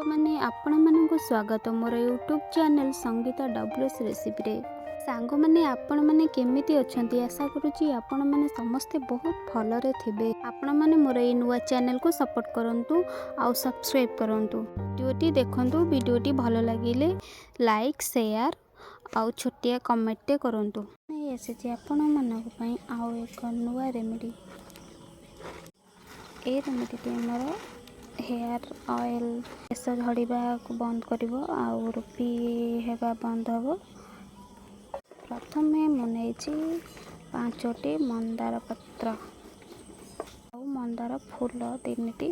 ମାନେ ଆପଣମାନଙ୍କୁ ସ୍ୱାଗତ ମୋର ୟୁଟ୍ୟୁବ୍ ଚ୍ୟାନେଲ୍ ସଙ୍ଗୀତା WS ରେସିପିରେ। ସାଙ୍ଗମାନେ ଆପଣମାନେ କେମିତି ଅଛନ୍ତି? ଆଶା କରୁଛି ଆପଣମାନେ ସମସ୍ତେ ବହୁତ ଭଲରେ ଥିବେ। ଆପଣମାନେ ମୋର ଏଇ ନୂଆ ଚ୍ୟାନେଲ୍କୁ ସପୋର୍ଟ କରନ୍ତୁ ଆଉ ସବସ୍କ୍ରାଇବ୍ କରନ୍ତୁ। ଭିଡ଼ିଓଟି ଦେଖନ୍ତୁ। ଭିଡ଼ିଓଟି ଭଲ ଲାଗିଲେ ଲାଇକ୍ ସେୟାର ଆଉ ଛୋଟିଆ କମେଣ୍ଟଟେ କରନ୍ତୁ। ନେଇ ଆସିଛି ଆପଣମାନଙ୍କ ପାଇଁ ଆଉ ଏକ ନୂଆ ରେମେଡ଼ି। ଏ ରେମେଡ଼ିଟି ଆମର ହେୟାର ଅଏଲ୍ କେଶ ଝଡ଼ିବାକୁ ବନ୍ଦ କରିବ ଆଉ ରୁପି ହେବା ବନ୍ଦ ହେବ। ପ୍ରଥମେ ମୁଁ ନେଇଛି 5ଟି ମନ୍ଦାର ପତ୍ର ଆଉ ମନ୍ଦାର ଫୁଲ 3ଟି।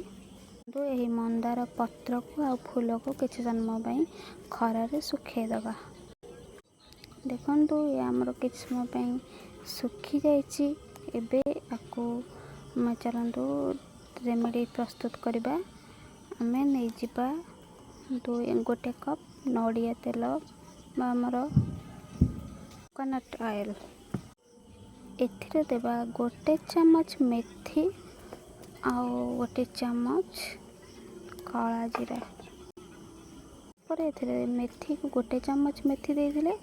ଏହି ମନ୍ଦାର ପତ୍ରକୁ ଆଉ ଫୁଲକୁ କିଛି ସମୟ ପାଇଁ ଖରାରେ ଶୁଖାଇଦେବା। ଦେଖନ୍ତୁ ଏ ଆମର କିଛି ସମୟ ପାଇଁ ଶୁଖିଯାଇଛି। ଏବେ ଆକୁ ଚାଲନ୍ତୁ ରେମେଡ଼ି ପ୍ରସ୍ତୁତ କରିବା। ଆମେ ନେଇଯିବା 1 କପ୍ ନଡ଼ିଆ ତେଲ ବା ଆମର କୋକୋନଟ୍ ଅଏଲ୍। ଏଥିରେ ଦେବା 1 ଚାମଚ ମେଥି ଆଉ 1 ଚାମଚ କଳା ଜିରା। ପରେ ଏଥିରେ ମେଥିକୁ 1 ଚାମଚ ମେଥି ଦେଇଥିଲେ,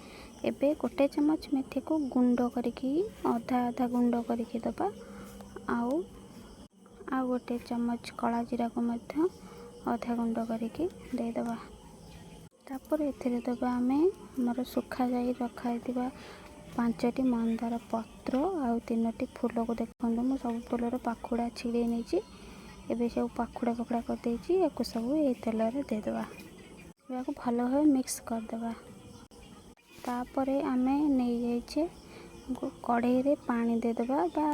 ଏବେ 1 ଚାମଚ ମେଥିକୁ ଗୁଣ୍ଡ କରିକି ଅଧା ଗୁଣ୍ଡ କରିକି ଦେବା ଆଉ 1 ଚାମଚ କଳା ଜିରାକୁ ମଧ୍ୟ ଅଧା ଗୁଣ୍ଡ କରିକି ଦେଇଦେବା। ତାପରେ ଏଥିରେ ଦେବା ଆମେ ଆମର ଶୁଖାଯାଇ ରଖାଯାଇଥିବା 5ଟି ମନ୍ଦାର ପତ୍ର ଆଉ 3ଟି ଫୁଲକୁ। ଦେଖନ୍ତୁ ମୁଁ ସବୁ ଫୁଲର ପାଖୁଡ଼ା ଛିଡ଼େଇ ନେଇଛି। ଏବେ ସବୁ ପାଖୁଡ଼ା କରିଦେଇଛି। ୟାକୁ ସବୁ ଏଇ ତେଲରେ ଦେଇଦେବା। ଏହାକୁ ଭଲ ଭାବେ ମିକ୍ସ କରିଦେବା। ତାପରେ ଆମେ ନେଇଯାଇଛେ କଢ଼େଇରେ ପାଣି ଦେଇଦେବା ବା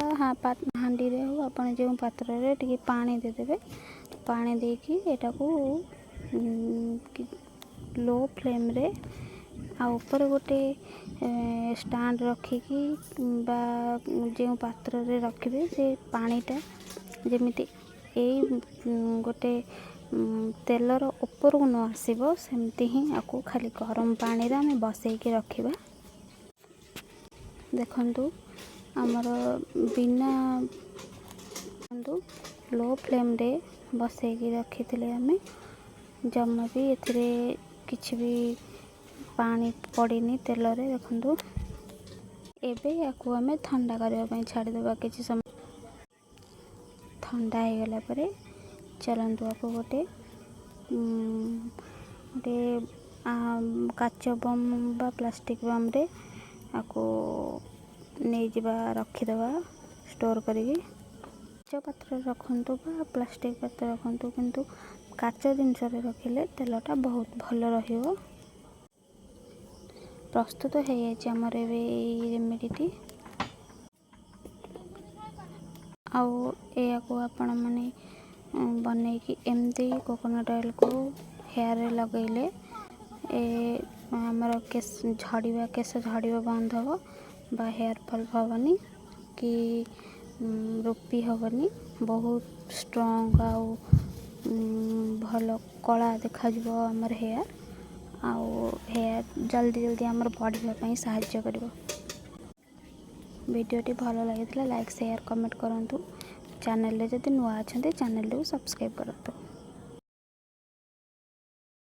ହାଣ୍ଡିରେ ହଉ ଆପଣ ଯେଉଁ ପାତ୍ରରେ ଟିକେ ପାଣି ଦେଇଦେବେ। ପାଣି ଦେଇକି ଏଟାକୁ ଲୋ ଫ୍ଲେମ୍ରେ ଆଉ ଉପରେ ଗୋଟେ ଷ୍ଟାଣ୍ଡ ରଖିକି ବା ଯେଉଁ ପାତ୍ରରେ ରଖିବେ ସେ ପାଣିଟା ଯେମିତି ଏଇ ଗୋଟେ ତେଲର ଉପରକୁ ନ ଆସିବ ସେମିତି ହିଁ ଆକୁ ଖାଲି ଗରମ ପାଣିରେ ଆମେ ବସେଇକି ରଖିବା। ଦେଖନ୍ତୁ ଆମର ବିନା ଲୋ ଫ୍ଲେମ୍ରେ ବସେଇକି ରଖିଥିଲେ ଆମେ ଜମା ବି ଏଥିରେ କିଛି ବି ପାଣି ପଡ଼ିନି ତେଲରେ। ଦେଖନ୍ତୁ ଏବେ ୟାକୁ ଆମେ ଥଣ୍ଡା କରିବା ପାଇଁ ଛାଡ଼ିଦେବା କିଛି ସମୟ। ଥଣ୍ଡା ହେଇଗଲା ପରେ ଚାଲନ୍ତୁ ଆକୁ ଗୋଟେ କାଚ ବମ୍ ବା ପ୍ଲାଷ୍ଟିକ୍ ବମ୍ରେ ଆକୁ ନେଇଯିବା, ରଖିଦେବା ଷ୍ଟୋର୍ କରିକି। କାଚ ପାତ୍ରରେ ରଖନ୍ତୁ ବା ପ୍ଲାଷ୍ଟିକ୍ ପାତ୍ର ରଖନ୍ତୁ, କିନ୍ତୁ କାଚ ଜିନିଷରେ ରଖିଲେ ତେଲଟା ବହୁତ ଭଲ ରହିବ। ପ୍ରସ୍ତୁତ ହେଇଯାଇଛି ଆମର ଏବେ ଏଇ ରେମେଡ଼ିଟି। ଆଉ ଏହାକୁ ଆପଣମାନେ ବନେଇକି ଏମିତି କୋକୋନଟ୍ ଅଏଲ୍କୁ ହେୟାରରେ ଲଗାଇଲେ ଆମର କେଶ ଝଡ଼ିବା ବନ୍ଦ ହେବ ବା ହେୟାର ଫଲ୍ ହେବନି କି ରୁପି ହେବନି। ବହୁତ ଷ୍ଟ୍ରଙ୍ଗ ଆଉ ଭଲ କଳା ଦେଖାଯିବ ଆମର ହେୟାର। ଆଉ ହେୟାର ଜଲ୍ଦି ଆମର ବଢ଼ିବା ପାଇଁ ସାହାଯ୍ୟ କରିବ। ଭିଡ଼ିଓଟି ଭଲ ଲାଗିଥିଲା ଲାଇକ୍ ସେୟାର କମେଣ୍ଟ କରନ୍ତୁ। ଚ୍ୟାନେଲରେ ଯଦି ନୂଆ ଅଛନ୍ତି ଚ୍ୟାନେଲକୁ ସବସ୍କ୍ରାଇବ୍ କରନ୍ତୁ।